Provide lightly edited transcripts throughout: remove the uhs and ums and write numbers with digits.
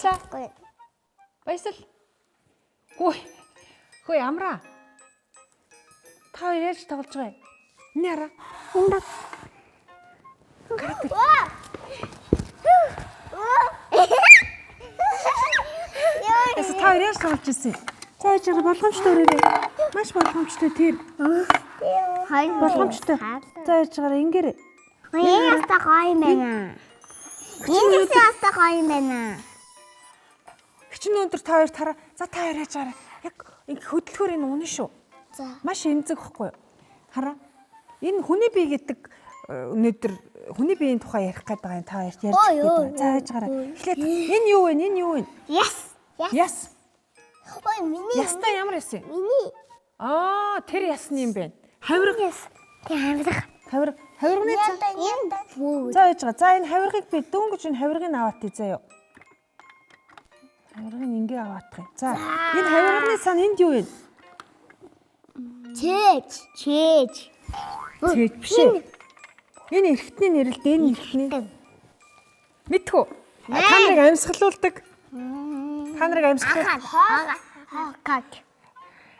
Баярлалаа. Баясал. Хөөе амраа. Та хоёр яаж тоглож байгаа юм? Энэ хараа. Яс та хоёр яаж тоглож ирсэн? За яж болгоомжтой өрөөрэй. Маш болгоомжтой тэр. Болгоомжтой. За яж ингээрэй. Энэ яста гоё юм байна. Энэ яста гоё юм байна. Хичнээн өндөр та хоёр тараа. За та хоёр яаж гараа. Яг хөдөлгөөр энэ унаа шүү. За. Маш эмзэг байхгүй юу? Хараа. Энэ хүний бие гэдэг өнөөдөр хүний биеийн тухай ярих гэдэг байгаа юм та хоёрт ярьж байгаа. За яаж гараа. Эхлээд энэ юу вэ? Энэ юу вэ? Яс. Ой миний. Ястаа ямар яс юм? Миний. Тэр ясны юм байна. Хавирга яс. Хавирганы цаа. За яаж байгаа. За энэ хавиргыг би дөнгөж энэ хавиргыг аваад тий заяа. Хавиргыг ингээ аваадах юм. За энэ хавирганы цаа энд юу вэ? Чээж. Чээж биш ээ. Энэ эрхтний нэрэлд энэ эрхтний. Мэдхүү. Та нарыг амьсгалуулдаг. Та нарыг амьсгалуулдаг.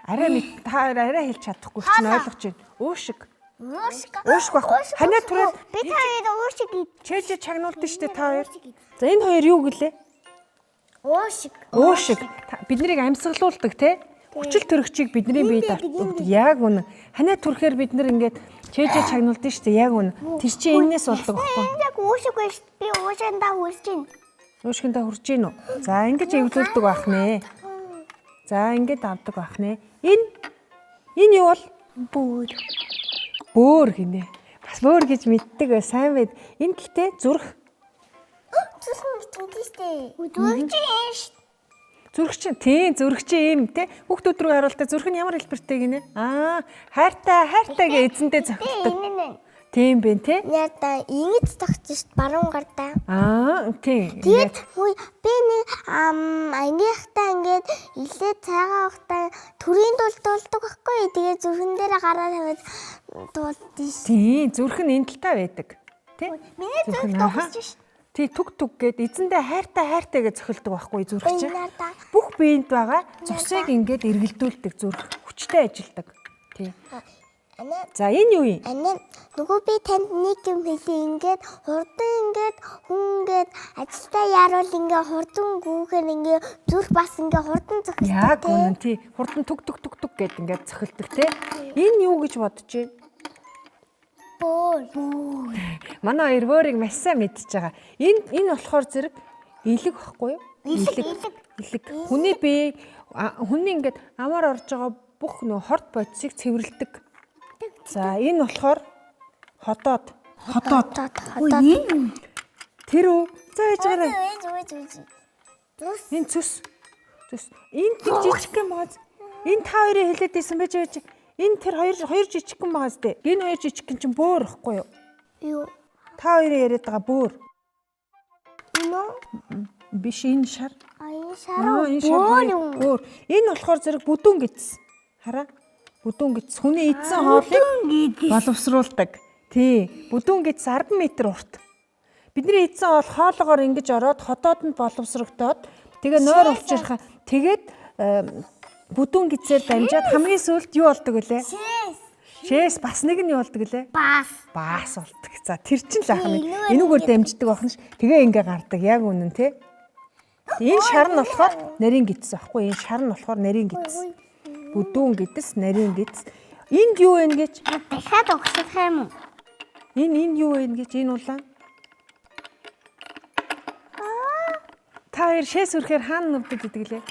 Арай хэлж чадахгүй ч нь ойлгож байна. Уушиг баг. Ханаа түрээд би та хоёр уушиг чээж чагнуулдаг штэ та хоёр. За энэ хоёр юу гэлээ? Уушиг. Бид нарыг амьсгалуулдаг те. Хүчил төрөгчийг бидний биед авдаг. Яг үнэ. Ханаа түрхээр бид нар ингээд чээж чагнуулдаг штэ. Яг үнэ. Тэр чинь энэс болдог байхгүй. яг уушиг биш. Би уушиндаа хүрч байна. Уушгиндаа хүрч гин үү? За ингэж эвлүүлдэг байх нэ. За ингэж авдаг байх нэ. Энэ юу бол? Бөөр гинэ. Бас бөөр гэж мэддэг бай сайн байд. Энэ гэхдээ зүрх. Зүрхэн гэдэг шүү. Зүрх чинь тийм зүрх чинь юм те. Хүүхдүүд рүү харуултаа зүрх нь ямар хэлбэртэй гинэ? Хайртай гэж эзэндээ зохицдог. Тийм бэ те. Яда ингэж тогтчих баруун гардаа. Тийм. Тэгээд би нэг ангийнхтаа ингээд илээ цайгаа ухтаа төрийн дуулдаг байхгүй. Тэгээд зүрхэн дээр гараа тавиад дуулдээ ш. Тийм зүрх нь энэ талтай байдаг. Тэ? Миний зүрх тогтчих ш. Тий түг гэд эзэндээ хайртай гэж зохилдог байхгүй зүрх чинь. Бүх биед байгаа цусыг ингээд эргэлдүүлдэг зүрх хүчтэй ажилдаг. Тий. За энэ юу юм? Нөгөө би танд нэг юм хэлээ ингээд хурдан ингээд хүн ингээд ажилдаа яарвал ингээд хурдан гүүхээр ингээд зүрх бас ингээд хурдан зохилдог. Яг үнэн тий. Хурдан түг гэд ингээд зохилдог тий. Энэ юу гэж бодож байна? Бөөр. Манай хоёр бөөрийг маш сайн мэдчихэж байгаа. Энэ болохоор зэрэг илэг байхгүй юу? Илэг. Хүний бие хүний ингээд амар орж байгаа бүх нөө хорт бодисыг цэвэрлэдэг. За энэ болохоор ходоод. Тэр үү? За яаж гараа. Энэ цус. Энэ тэр жижигхэн бааз. Энэ та хоёрын хэлээд байсан байж байж. Энэ тэр хоёр жижигхэн бааз дээ. Энэ хоёр жижигхэн чинь бөөр ихгүй юу? Юу? Та хоёрын яриад байгаа бөөр. Энэ Биш энэ шар. энэ шар. Бөөр. Энэ болохоор зэрэг бүдүүн гидс. Хараа. Бүдүүн гидс хүний эдсэн хоолыг боловсруулдаг. Тий. Бүдүүн гидс 10 м урт. Бидний эдсэн хоол хоолоогоор ингэж ороод ходоодонд боловсрогдоод тэгээ нойр улчирхаа. Тэгээд бүдүүн гидсээр дамжаад хамгийн сүүлд юу болдог вүлээ? Шээс бас нэг нь юу болдог вүлээ? Бас болдог. За тэр чинь л ахна. Энүүгээр дамждаг байна ш. Тэгээ ингээ гардаг. Яг үнэн тий. Энэ шар нь болохоор нарийн гидс байхгүй. Энэ шар нь болохоор нарийн гидс. Бүдүүн гидс, нарийн гидс. Энд юу вэ гэж? дахиад өгсөх юм уу? Энэ юу вэ гэж энэ улаан? Та хоёр шээс үрхээр хаана нүбдэд идэг лээ?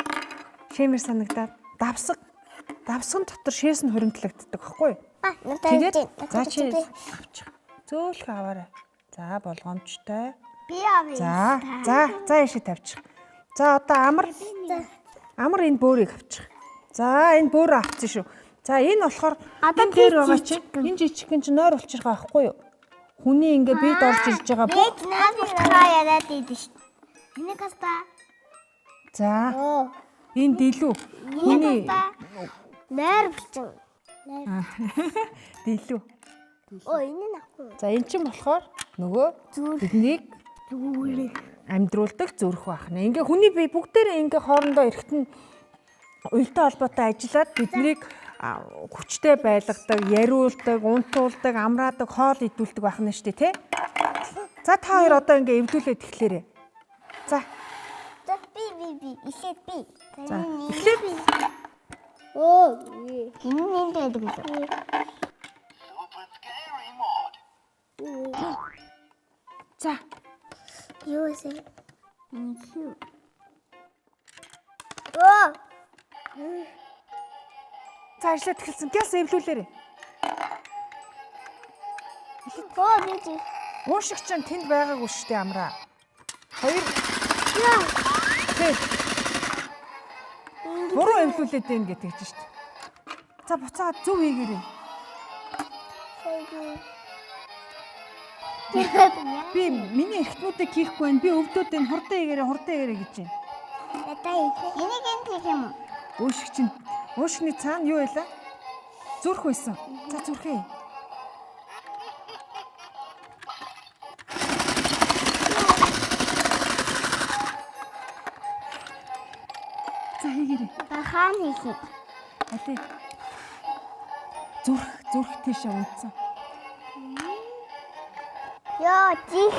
Шэмэр санагдаад. Давсган дотор шээс нь хуримтлагддаг байхгүй юу? Тэгээд за чи авчих. Зөөлхөн аваарай. За болгоомжтой. Би авъя. За яшиг тавьчих. За одоо амар энэ бөөрийг авчих. За энэ бөөрөө авчихсан шүү. За энэ болохоор энэ дээр байгаа чи энэ жижигхэн чи нойр улчирх байхгүй юу? Хүний ингээ бид орж ирж байгаа бүх наадмаа яриад идэв шүү. Энийг хаста. За энэ дэлүү. Хүний нойр булчин. Дэлүү. Энэ нь ахгүй. За эн чинь болохоор нөгөө биднийг Амьдруулдаг зүрх байна. Ингээ хүний бие бүгдээрээ ингээ хоорондоо эргэтэн уялдаа холбоотой ажиллаад биднийг хүчтэй байлгадаг, яриулдаг, унтуулдаг, амраадаг, хоол идүүлдэг байх нь шүү дээ, тий? За та хоёр одоо ингээ эвдүүлээд эхлээрэй. За. За би ихээ би. За. Эхлэе. Оо. Хинэн байдаг үү? За. Юу вэ? Юу. Оо. За ажиллаад эхэлсэн. Гяс эвлүүлээрэй. Оо би. Уушиг ч тэнд байгаагүй шүү дээ амраа. Хоёр. Яа. Тэг. Буруу эвлүүлээд байна гэж тэгж шүү дээ. За буцаад зөв хийгээрэй. Би миний эрхтнүүдийг хийхгүй байна. Би өвдөөд энэ хурдан хийгээрэй гэж байна. Надаа энийг энэ хийх юм уу? Уушигны цаана юу байлаа? Зүрх байсан. За зүрхээ. За хийгээрэй. Хаан хийх юм. Алий. Зүрх тийшээ унтсан. Яа, чих.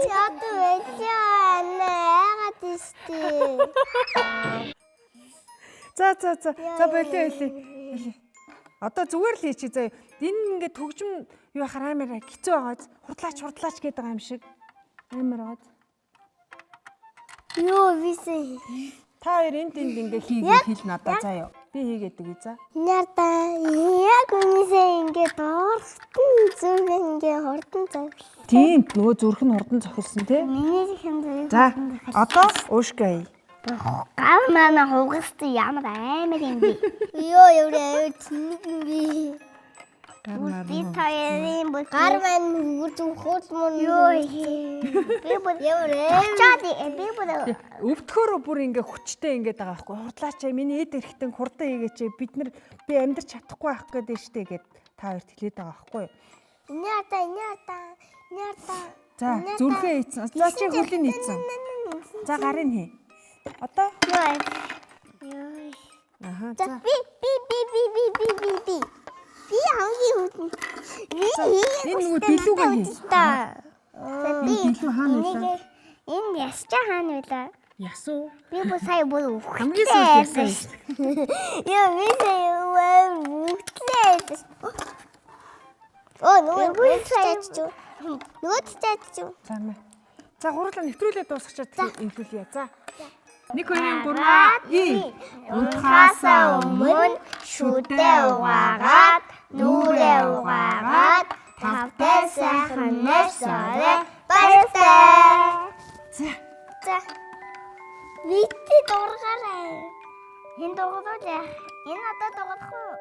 Яд яагаад истэ. За болио. Одоо зүгээр л хийчих заяа. Энэ ингээд төгжим юу яхаар амар хэцүү байгааз хурдлаач гэдэг байгаа юм шиг. Амар байгааз. Юу висэ. Та хоёр энд ингээ хэл надаа заяа. Би хийгээд үгүй за. Нярдаа яг үнэсээ ингээд доорхтон зүрх ингээ хурдан зовлоо. Тийм нөгөө зүрх нь хурдан зохилсон тий. Миний хэм. За одоо уушгай. Гав мана хугастай ямар амар юм бэ? Йоо яваа тэнэг юм би. Би таярын бол гар мань хурц мөн ёо. Би бол яваа. Чаад би бол Өвдөхөөрөө бүр ингээ хүчтэй ингээд байгаа байхгүй. Хурдлаач миний эд эрэхтэн хурдан хийгээч би амьдрч чадахгүй байх гэдэг штэ гэд та хоёрт хэлээд байгаа байхгүй. Нярдаа. За зүрхээ ийцэн. За чи хөлийн ийцэн. За гарын хий. Одоо ёо. Аха за би. Би хамгийн хүтэн. Энэ нөгөө дэлүүгээ хий. Би дэлүү хаана вэ? Энэ ясчаа хаана вэ? Ясуу. Би бүр сая бүр хамгийн сүүлд ясаа. Яа би сая үхлээ. Нөгөө чаач. За мэ. За гурлаа нэвтрүүлээд дуусгачаад эвлүүлье. За. 1 2 3 Унтахаасаа өмнө шүдээ угаагаад нүрээ угаагаад тавтай сайхан нэсарэ баяртай. За. Вити дургаарай. Энэ дургуулах. Энэ одоо дургуулах уу?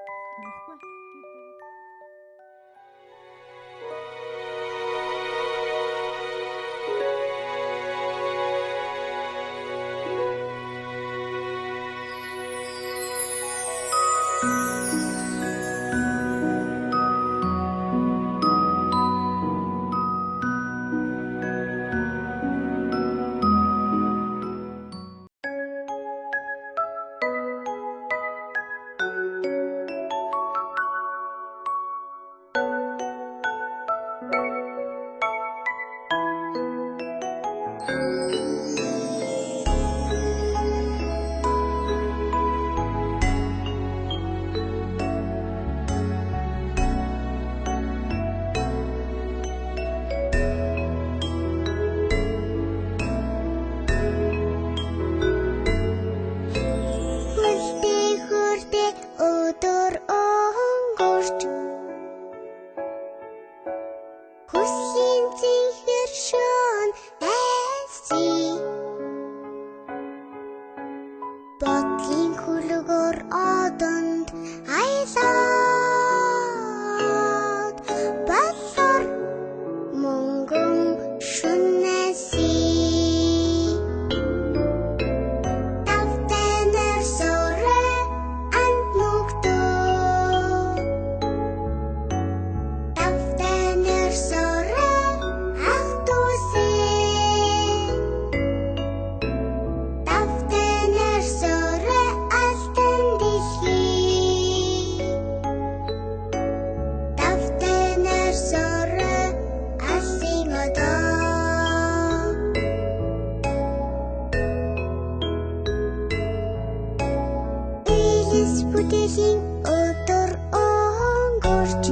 Эс бүтэлийн өдөр өнгөрч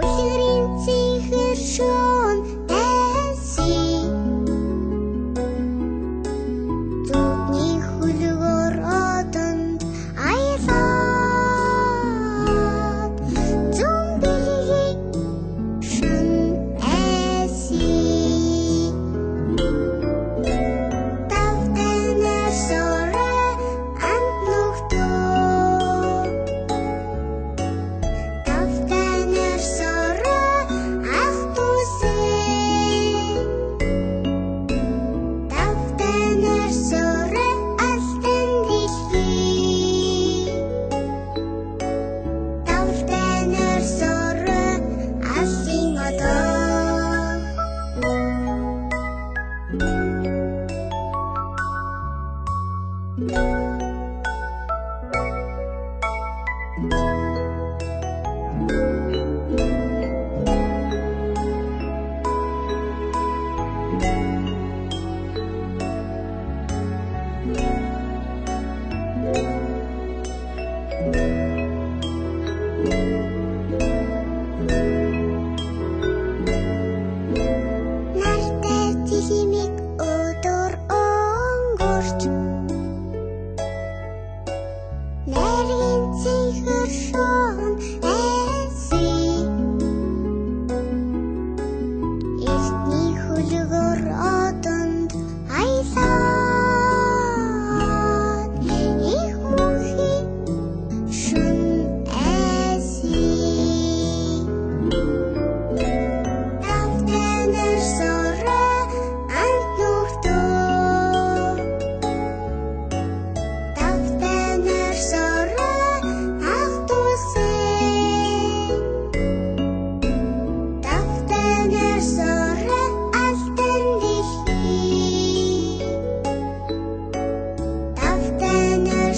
Үлгэрийн цэхэр шуун тайсий Зүдний хөлгөр одонд аялаад Зүүн бэлгийг шин эсий Тавтанаар сорой амт нүхтөө Тавтанаар сорой ах тусээ Тавтанаар сорой алтан дэлхий Тавтанаар сорой алсын одоо Нартай тихимиг өдөр өнгөрч Нарийн цэхэр шуун эсий Эртний хөлгөр одонд аялаад Их мөнхий шин эсий Тавтанаар сорой амт нүхтөө Тавтанаар сорой ах тусээ Тавтанаар сорой алтан дэлхий Тавтанаар